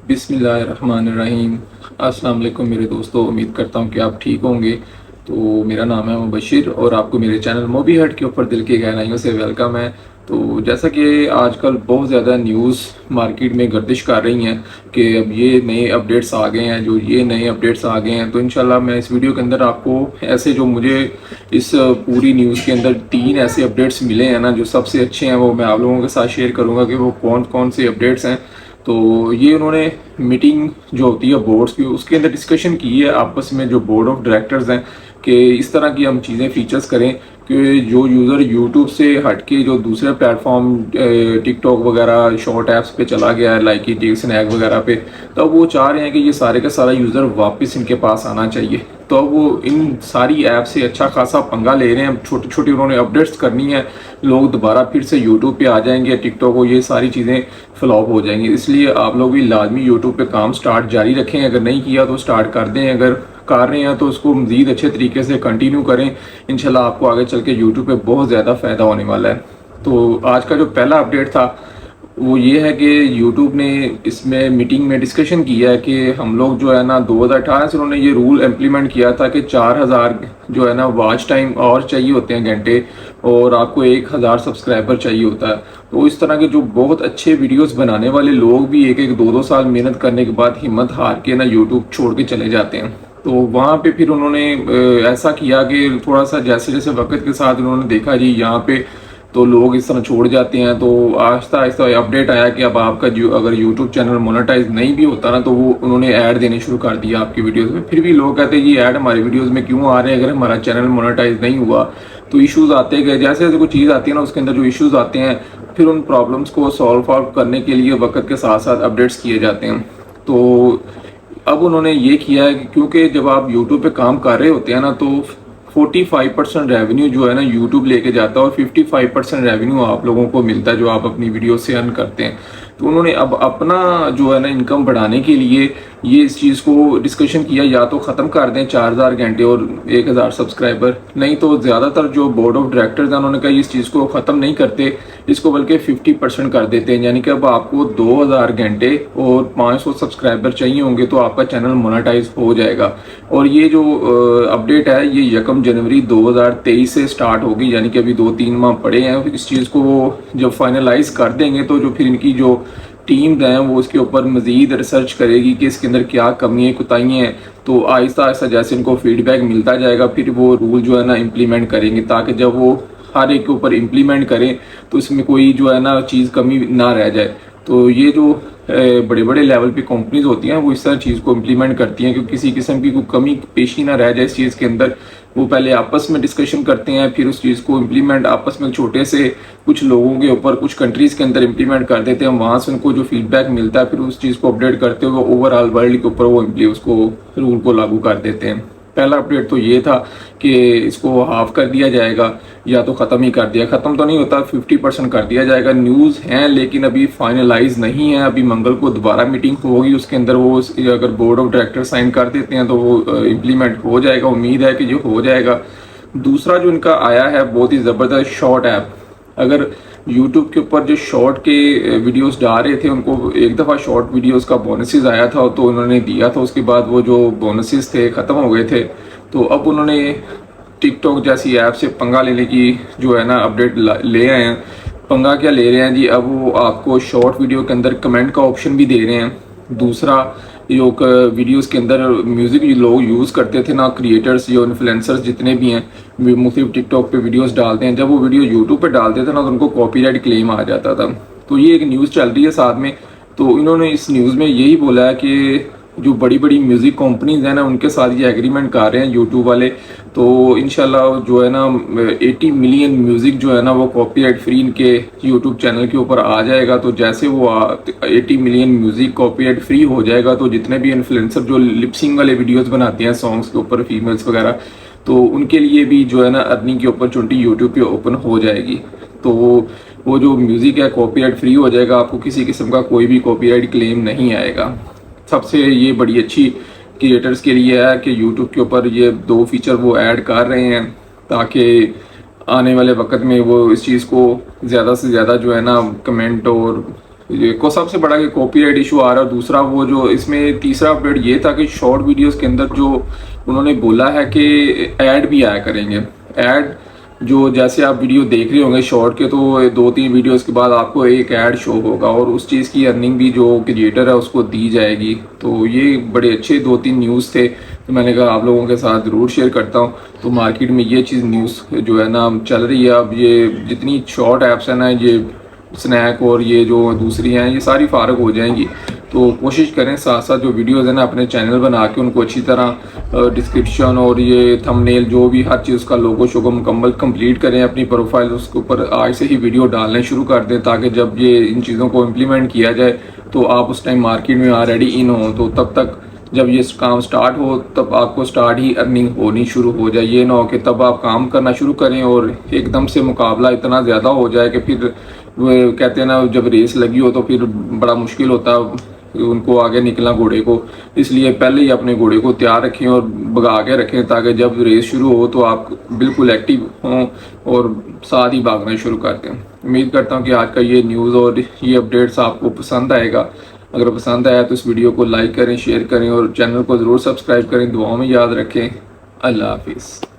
बिस्मिल्लाहिर्रहमानिर्रहीम। अस्सलाम वालेकुम मेरे दोस्तों, उम्मीद करता हूँ कि आप ठीक होंगे। तो मेरा नाम है मुबशिर और आपको मेरे चैनल मोबी हट के ऊपर दिल की गहराइयों से वेलकम है। तो जैसा कि आजकल बहुत ज़्यादा न्यूज़ मार्केट में गर्दिश कर रही हैं कि अब ये नए अपडेट्स आ गए हैं, तो इंशाल्लाह मैं इस वीडियो के अंदर आपको ऐसे जो मुझे इस पूरी न्यूज़ के अंदर 3 ऐसे अपडेट्स मिले हैं ना जो सबसे अच्छे हैं, वो मैं आप लोगों के साथ शेयर करूँगा कि वो कौन कौन से अपडेट्स हैं। तो ये उन्होंने मीटिंग जो होती है बोर्ड्स की, उसके अंदर डिस्कशन की है आपस में, जो बोर्ड ऑफ डायरेक्टर्स हैं, कि इस तरह की हम चीज़ें फीचर्स करें कि जो यूज़र यूट्यूब से हट के जो दूसरे प्लेटफॉर्म टिकटॉक वगैरह शॉर्ट ऐप्स पे चला गया है, लाइक टी स्नैक वगैरह पे, तो अब वो चाह रहे हैं कि ये सारे का सारा यूज़र वापस इनके पास आना चाहिए। तो अब वो इन सारी ऐप से अच्छा खासा पंगा ले रहे हैं, छोटी छोटी उन्होंने अपडेट्स करनी है, लोग दोबारा फिर से यूट्यूब पे आ जाएंगे, टिकटॉक हो, ये सारी चीज़ें फ्लॉप हो जाएंगी। इसलिए आप लोग भी लाजमी यूट्यूब पे काम स्टार्ट जारी रखें, अगर नहीं किया तो स्टार्ट कर दें, अगर कर रहे हैं तो उसको मज़ीद अच्छे तरीके से कंटिन्यू करें। इंशाल्लाह आपको आगे चल के यूट्यूब पे बहुत ज़्यादा फ़ायदा होने वाला है। तो आज का जो पहला अपडेट था वो ये है कि यूट्यूब ने इसमें मीटिंग में डिस्कशन किया है कि हम लोग जो है ना 2018 से उन्होंने ये रूल इम्प्लीमेंट किया था कि 4000 जो है ना वॉच टाइम और चाहिए होते हैं घंटे, और आपको 1000 सब्सक्राइबर चाहिए होता है। तो इस तरह के जो बहुत अच्छे वीडियोस बनाने वाले लोग भी एक एक दो दो साल मेहनत करने के बाद हिम्मत हार के ना यूट्यूब छोड़ के चले जाते हैं। तो वहाँ पे फिर उन्होंने ऐसा किया कि थोड़ा सा जैसे जैसे वक्त के साथ उन्होंने देखा जी यहाँ पे तो लोग इस तरह छोड़ जाते हैं, तो आहिस्ता आहिस्ता अपडेट आया कि अब आपका जो अगर यूट्यूब चैनल मोनेटाइज नहीं भी होता ना, तो वो उन्होंने ऐड देने शुरू कर दिया आपकी वीडियोस में। फिर भी लोग कहते हैं ये ऐड हमारी वीडियोस में क्यों आ रहे हैं, अगर हमारा चैनल मोनेटाइज नहीं हुआ। तो इश्यूज आते गए, जैसे जैसे कोई चीज़ आती है ना उसके अंदर जो इश्यूज आते हैं, फिर उन प्रॉब्लम्स को सॉल्व करने के लिए वक्त के साथ साथ अपडेट्स किए जाते हैं। तो अब उन्होंने ये किया है कि क्योंकि जब आप यूट्यूब पे काम कर रहे होते हैं ना, तो 45% रेवेन्यू जो है ना यूट्यूब लेके जाता है और 55% रेवेन्यू आप लोगों को मिलता है जो आप अपनी वीडियो से अर्न करते हैं। तो उन्होंने अब अपना जो है ना इनकम बढ़ाने के लिए ये इस चीज़ को डिस्कशन किया, या तो ख़त्म कर दें 4000 घंटे और 1000 सब्सक्राइबर, नहीं तो ज़्यादातर जो बोर्ड ऑफ डायरेक्टर्स हैं उन्होंने कहा इस चीज़ को ख़त्म नहीं करते, इसको बल्कि 50% कर देते हैं, यानी कि अब आपको 2000 घंटे और 500 सब्सक्राइबर चाहिए होंगे तो आपका चैनल मोनेटाइज हो जाएगा। और ये जो अपडेट है ये 1 जनवरी 2023 से स्टार्ट होगी, यानी कि अभी 2-3 माह पड़े हैं। इस चीज़ को जब फाइनलाइज कर देंगे तो जो फिर इनकी जो टीम है वो इसके ऊपर मज़ीद रिसर्च करेगी कि इसके अंदर क्या कमियाँ कुताहियाँ हैं। तो आहिस्ता आहिस्ता जैसे इनको फीडबैक मिलता जाएगा फिर वो रूल जो है ना इम्प्लीमेंट करेंगे, ताकि जब वो हर एक के ऊपर इम्प्लीमेंट करें तो इसमें कोई जो है ना चीज़ कमी ना रह जाए। तो ये जो बड़े बड़े लेवल पे कंपनीज होती हैं वो इस तरह चीज़ को इम्प्लीमेंट करती हैं कि किसी किस्म की कोई कमी पेशी ना रह जाए इस चीज़ के अंदर। वो पहले आपस में डिस्कशन करते हैं, फिर उस चीज़ को इम्प्लीमेंट आपस में छोटे से कुछ लोगों के ऊपर कुछ कंट्रीज़ के अंदर इम्प्लीमेंट कर देते हैं, वहाँ से उनको जो फीडबैक मिलता है फिर उस चीज़ को अपडेट करते हुए ओवरऑल वर्ल्ड के ऊपर वो उसको रूल को लागू कर देते हैं। पहला अपडेट तो ये था कि इसको हाफ कर दिया जाएगा या तो ख़त्म ही कर दिया, ख़त्म तो नहीं होता, 50% कर दिया जाएगा। न्यूज़ हैं लेकिन अभी फाइनलाइज नहीं है, अभी मंगल को दोबारा मीटिंग होगी, उसके अंदर वो अगर बोर्ड ऑफ डायरेक्टर साइन कर देते हैं तो वो इम्प्लीमेंट हो जाएगा, उम्मीद है कि जो हो जाएगा। दूसरा जो इनका आया है बहुत ही ज़बरदस्त शॉर्ट ऐप, अगर यूट्यूब के ऊपर जो शॉर्ट के वीडियोस डाल रहे थे उनको एक दफ़ा शॉर्ट वीडियोस का बोनसेस आया था तो उन्होंने दिया था, उसके बाद वो जो बोनसेस थे ख़त्म हो गए थे। तो अब उन्होंने टिकटॉक जैसी ऐप से पंगा लेने की जो है ना अपडेट ले आए हैं। पंगा क्या ले रहे हैं जी, अब वो आपको शॉर्ट वीडियो के अंदर कमेंट का ऑप्शन भी दे रहे हैं। दूसरा जो वीडियोस के अंदर म्यूज़िक लोग यूज़ करते थे ना, क्रिएटर्स जो इन्फ्लुएंसर्स जितने भी हैं मुख्तलिफ टिकटॉक पे वीडियोस डालते हैं, जब वो वीडियो यूट्यूब पे डालते थे ना तो उनको कॉपीराइट क्लेम आ जाता था। तो ये एक न्यूज़ चल रही है साथ में। तो इन्होंने इस न्यूज़ में यही बोला है कि जो बड़ी बड़ी म्यूज़िक कंपनीज हैं ना उनके साथ ये एग्रीमेंट कर रहे हैं यूट्यूब वाले, तो इंशाल्लाह जो है ना 80 मिलियन म्यूज़िक जो है ना वो कॉपीराइट फ्री इनके यूट्यूब चैनल के ऊपर आ जाएगा। तो जैसे वो 80 मिलियन म्यूज़िक कॉपीराइट फ्री हो जाएगा तो जितने भी इन्फ्लुएंसर जो लिपसिंग वाले वीडियोज़ बनाते हैं सॉन्ग्स के ऊपर, फीमेल्स वगैरह, तो उनके लिए भी जो है ना अर्निंग की अपॉर्चुनिटी यूट्यूब पे ओपन हो जाएगी। तो वो जो म्यूज़िक है कॉपीराइट फ्री हो जाएगा, आपको किसी किस्म का कोई भी कॉपीराइट क्लेम नहीं आएगा। सबसे ये बड़ी अच्छी क्रिएटर्स के लिए है कि यूट्यूब के ऊपर ये 2 फीचर वो ऐड कर रहे हैं ताकि आने वाले वक्त में वो इस चीज़ को ज़्यादा से ज़्यादा जो है ना कमेंट और ये को सबसे बड़ा कि कॉपीराइट इशू आ रहा है। दूसरा वो जो इसमें तीसरा अपडेट ये था कि शॉर्ट वीडियोस के अंदर जो उन्होंने बोला है कि ऐड भी आया करेंगे। ऐड जो जैसे आप वीडियो देख रहे होंगे शॉर्ट के, तो 2-3 वीडियोस के बाद आपको एक ऐड शो होगा और उस चीज़ की अर्निंग भी जो क्रिएटर है उसको दी जाएगी। तो ये बड़े अच्छे 2-3 न्यूज़ थे, तो मैंने कहा आप लोगों के साथ ज़रूर शेयर करता हूँ। तो मार्केट में ये चीज़ न्यूज़ जो है ना चल रही है। अब ये जितनी शॉर्ट ऐप्स है ना, ये स्नैक और ये जो दूसरी हैं, ये सारी फारग हो जाएंगी। तो कोशिश करें साथ साथ जो वीडियोज़ है ना अपने चैनल बना के उनको अच्छी तरह डिस्क्रिप्शन और ये थंबनेल जो भी हर चीज़ का लोगो शोगो मुकम्मल कंप्लीट करें अपनी प्रोफाइल, उसके ऊपर आज से ही वीडियो डालने शुरू कर दें, ताकि जब ये इन चीज़ों को इम्प्लीमेंट किया जाए तो आप उस टाइम मार्केट में ऑलरेडी इन हो। तो तब तक जब ये काम स्टार्ट हो तब आपको स्टार्ट ही अर्निंग होनी शुरू हो जाए। ये ना हो कि तब आप काम करना शुरू करें और एकदम से मुकाबला इतना ज़्यादा हो जाए कि फिर वो कहते हैं ना जब रेस लगी हो तो फिर बड़ा मुश्किल होता है उनको आगे निकलना घोड़े को। इसलिए पहले ही अपने घोड़े को तैयार रखें और भगा के रखें, ताकि जब रेस शुरू हो तो आप बिल्कुल एक्टिव हों और साथ ही भागना शुरू कर दें। उम्मीद करता हूँ कि आज का ये न्यूज़ और ये अपडेट्स आपको पसंद आएगा। अगर पसंद आया तो इस वीडियो को लाइक करें, शेयर करें और चैनल को ज़रूर सब्सक्राइब करें। दुआओं में याद रखें। अल्लाह हाफिज़।